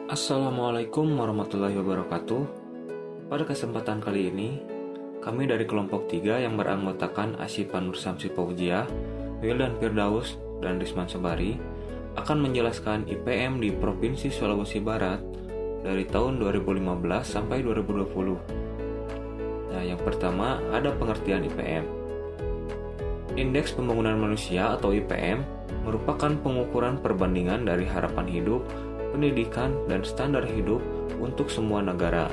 Assalamualaikum warahmatullahi wabarakatuh. Pada kesempatan kali ini, kami dari kelompok 3 yang beranggotakan Asyifa Nur Syamsi Fauziah, Wildan Firdaus, dan Risman Sobari akan menjelaskan IPM di Provinsi Sulawesi Barat dari tahun 2015 sampai 2020. Nah, yang pertama ada pengertian IPM. Indeks Pembangunan Manusia atau IPM merupakan pengukuran perbandingan dari harapan hidup, pendidikan, dan standar hidup untuk semua negara.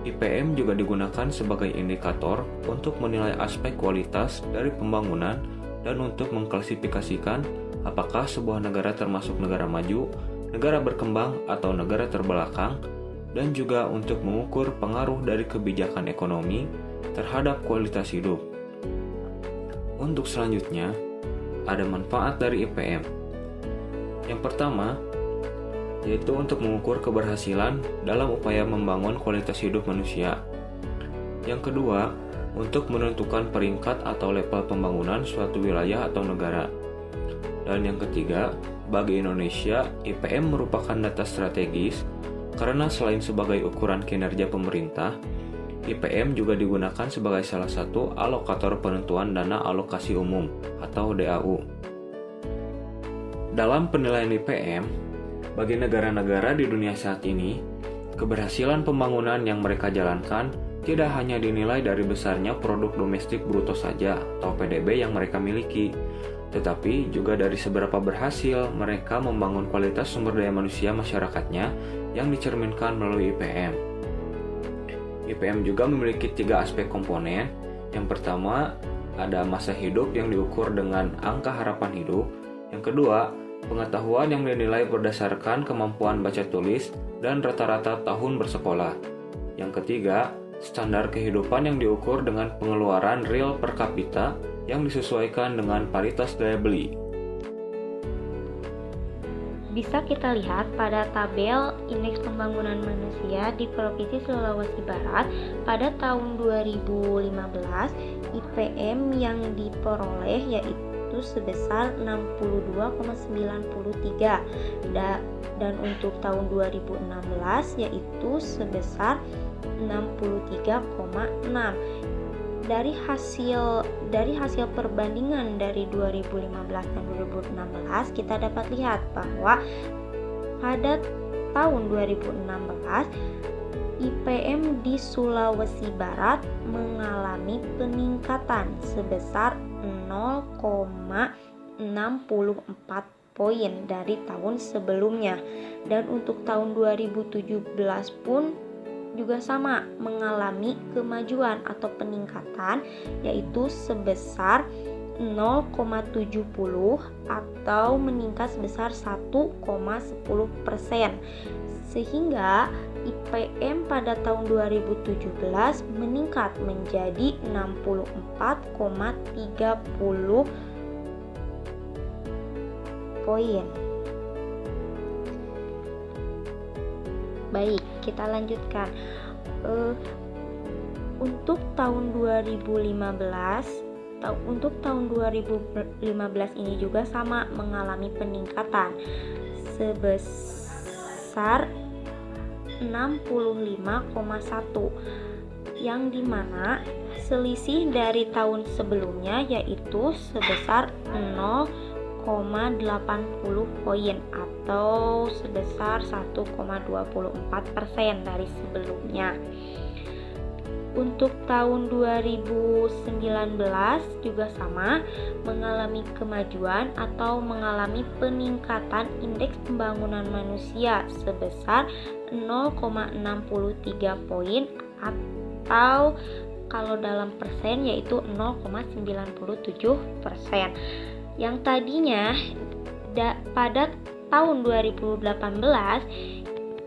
IPM juga digunakan sebagai indikator untuk menilai aspek kualitas dari pembangunan dan untuk mengklasifikasikan apakah sebuah negara termasuk negara maju, negara berkembang, atau negara terbelakang, dan juga untuk mengukur pengaruh dari kebijakan ekonomi terhadap kualitas hidup. Untuk selanjutnya, ada manfaat dari IPM. Yang pertama, yaitu untuk mengukur keberhasilan dalam upaya membangun kualitas hidup manusia. Yang kedua, untuk menentukan peringkat atau level pembangunan suatu wilayah atau negara. Dan yang ketiga, bagi Indonesia, IPM merupakan data strategis karena selain sebagai ukuran kinerja pemerintah, IPM juga digunakan sebagai salah satu alokator penentuan dana alokasi umum atau DAU. Dalam penilaian IPM, bagi negara-negara di dunia saat ini, keberhasilan pembangunan yang mereka jalankan tidak hanya dinilai dari besarnya produk domestik bruto saja atau PDB yang mereka miliki, tetapi juga dari seberapa berhasil mereka membangun kualitas sumber daya manusia masyarakatnya yang dicerminkan melalui IPM. IPM juga memiliki 3 aspek komponen. Yang pertama, ada masa hidup yang diukur dengan angka harapan hidup. Yang kedua, pengetahuan yang dinilai berdasarkan kemampuan baca tulis dan rata-rata tahun bersekolah. Yang ketiga, standar kehidupan yang diukur dengan pengeluaran real per kapita yang disesuaikan dengan paritas daya beli. Bisa kita lihat pada tabel Indeks Pembangunan Manusia di Provinsi Sulawesi Barat pada tahun 2015, IPM yang diperoleh yaitu sebesar 62,93 dan untuk tahun 2016 yaitu sebesar 63,6. Dari hasil perbandingan dari 2015 dan 2016 kita dapat lihat bahwa pada tahun 2016 IPM di Sulawesi Barat mengalami peningkatan sebesar 0,64 poin dari tahun sebelumnya, dan untuk tahun 2017 pun juga sama mengalami kemajuan atau peningkatan yaitu sebesar 0,70 atau meningkat sebesar 1,10%, sehingga IPM pada tahun 2017 meningkat menjadi 64,30 poin. Baik, kita lanjutkan. Untuk tahun 2015 ini juga sama mengalami peningkatan sebesar 65,1, yang dimana selisih dari tahun sebelumnya yaitu sebesar 0,80 poin atau sebesar 1,24% dari sebelumnya. Untuk tahun 2019 juga sama mengalami kemajuan atau mengalami peningkatan Indeks Pembangunan Manusia sebesar 0,63 poin atau kalau dalam persen yaitu 0,97%. Yang tadinya pada tahun 2018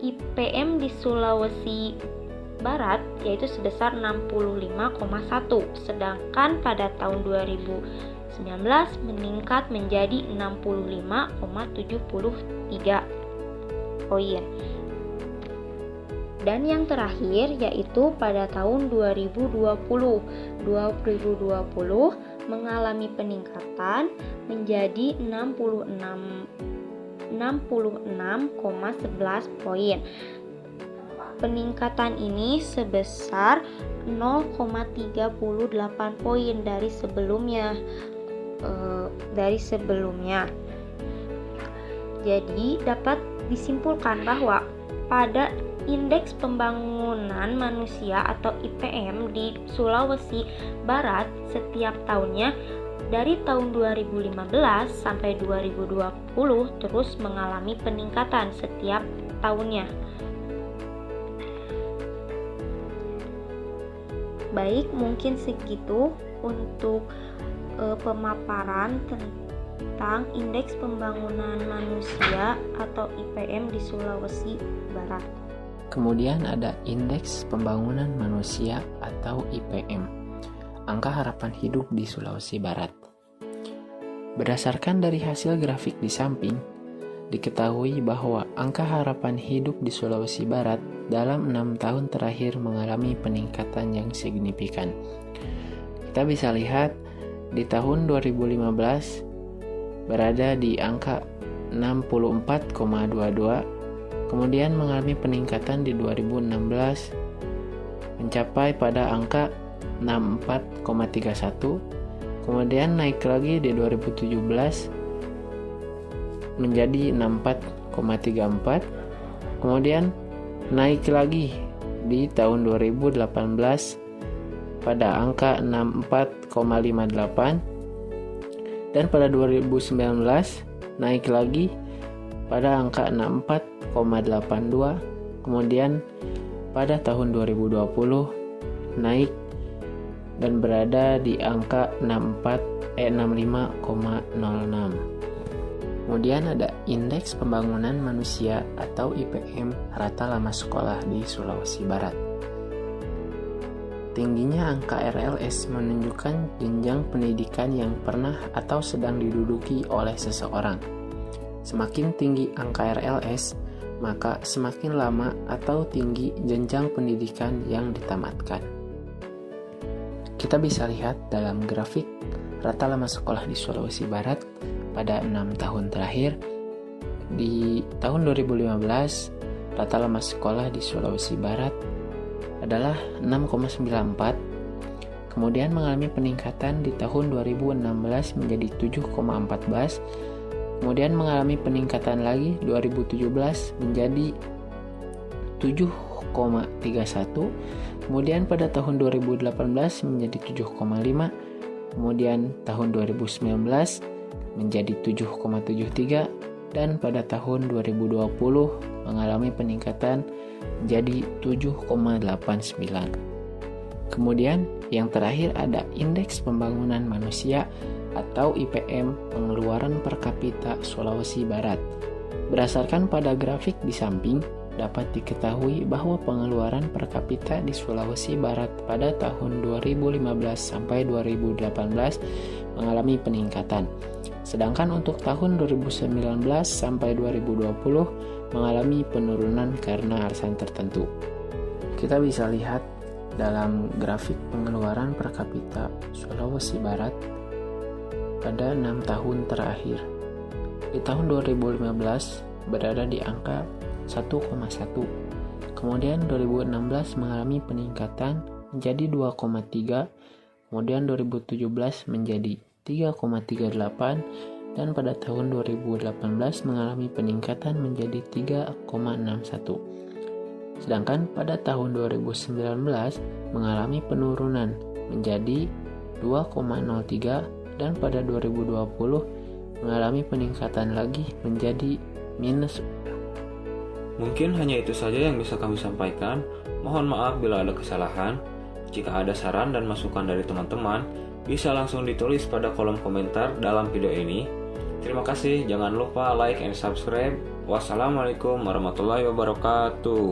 IPM di Sulawesi Barat yaitu sebesar 65,1, sedangkan pada tahun 2019 meningkat menjadi 65,73 poin. Dan yang terakhir yaitu pada tahun 2020 mengalami peningkatan menjadi 66,11 poin. Peningkatan ini sebesar 0,38 poin dari sebelumnya. Jadi dapat disimpulkan bahwa pada Indeks Pembangunan Manusia atau IPM di Sulawesi Barat setiap tahunnya dari tahun 2015 sampai 2020 terus mengalami peningkatan setiap tahunnya. Baik, mungkin segitu untuk pemaparan tentang Indeks Pembangunan Manusia atau IPM di Sulawesi Barat. Kemudian ada Indeks Pembangunan Manusia atau IPM, angka harapan hidup di Sulawesi Barat. Berdasarkan dari hasil grafik di samping, diketahui bahwa angka harapan hidup di Sulawesi Barat dalam 6 tahun terakhir mengalami peningkatan yang signifikan. Kita bisa lihat di tahun 2015 berada di angka 64,22, kemudian mengalami peningkatan di 2016 mencapai pada angka 64,31, kemudian naik lagi di 2017 menjadi 64,34, kemudian naik lagi di tahun 2018 pada angka 64,58, dan pada 2019 naik lagi pada angka 64,82, kemudian pada tahun 2020 naik dan berada di angka 65,06. Kemudian ada Indeks Pembangunan Manusia atau IPM rata lama sekolah di Sulawesi Barat. Tingginya angka RLS menunjukkan jenjang pendidikan yang pernah atau sedang diduduki oleh seseorang. Semakin tinggi angka RLS, maka semakin lama atau tinggi jenjang pendidikan yang ditamatkan. Kita bisa lihat dalam grafik rata lama sekolah di Sulawesi Barat pada 6 tahun terakhir. Di tahun 2015, rata lama sekolah di Sulawesi Barat adalah 6,94, kemudian mengalami peningkatan di tahun 2016 menjadi 7,14, kemudian mengalami peningkatan lagi 2017 menjadi 7,31, kemudian pada tahun 2018 menjadi 7,5, kemudian tahun 2019 menjadi 7,73, dan pada tahun 2020 mengalami peningkatan menjadi 7,89. Kemudian yang terakhir ada Indeks Pembangunan Manusia atau IPM pengeluaran per kapita Sulawesi Barat. Berdasarkan pada grafik di samping, dapat diketahui bahwa pengeluaran per kapita di Sulawesi Barat pada tahun 2015 sampai 2018 mengalami peningkatan. Sedangkan untuk tahun 2019 sampai 2020 mengalami penurunan karena alasan tertentu. Kita bisa lihat dalam grafik pengeluaran per kapita Sulawesi Barat pada 6 tahun terakhir. Di tahun 2015 berada di angka 1,1. Kemudian 2016 mengalami peningkatan menjadi 2,3, kemudian 2017 menjadi 3,38, dan pada tahun 2018 mengalami peningkatan menjadi 3,61. Sedangkan pada tahun 2019 mengalami penurunan menjadi 2,03, dan pada 2020 mengalami peningkatan lagi menjadi minus. Mungkin hanya itu saja yang bisa kami sampaikan. Mohon maaf bila ada kesalahan. Jika ada saran dan masukan dari teman-teman, bisa langsung ditulis pada kolom komentar dalam video ini. Terima kasih, jangan lupa like and subscribe. Wassalamualaikum warahmatullahi wabarakatuh.